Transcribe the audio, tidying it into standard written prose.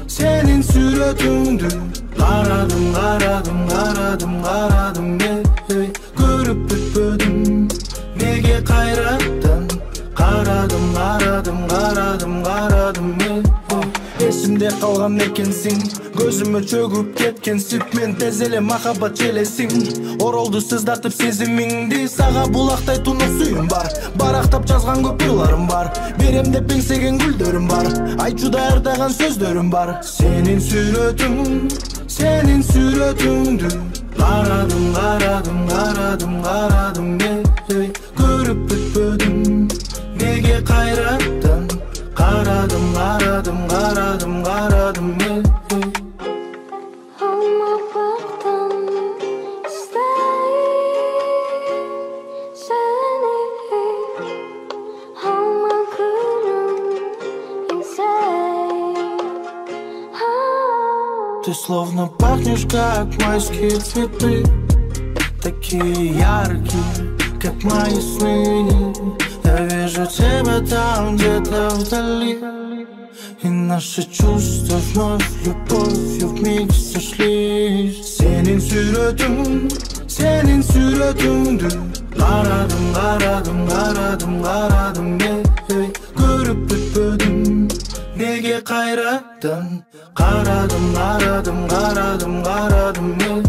senin suratındı. Karadım karadım karadım karadım hey. Görüp bitmedim nege kayrattın. Karadım karadım karadım karadım hey. Esimde kalgan ekensin, gözüme çöküp ketkensin. Men tez ele mahabat çelesin. Oroldu sızdatıp sezimingdi. Sağa bulakтай tunuq suyum бар. Барактап жазган көп ырларым бар. Берем деп пеңсеген гүлдөрүм бар. Айтчуда ардаган сөздөрүм бар. Senin сүрөтүңдү карадым карадым карадым карадым hey. Көрүп бүтпөдүм неге кайраттың. Karadım karadım karadım karadım hey. Olmaktan isteyim seni. Olmakırım insane. Ты словно пахнешь, как майские цветы. Такие яркие, как мои сны. Я вижу тебя там где-то вдали. И наши чувства вновь любовью вмиг сошлись. Senin сүрөтүңдү карадым карадым карадым карадым hey. Көрүп бүтпөдүм неге кайраттың. Карадым карадым карадым карадым hey.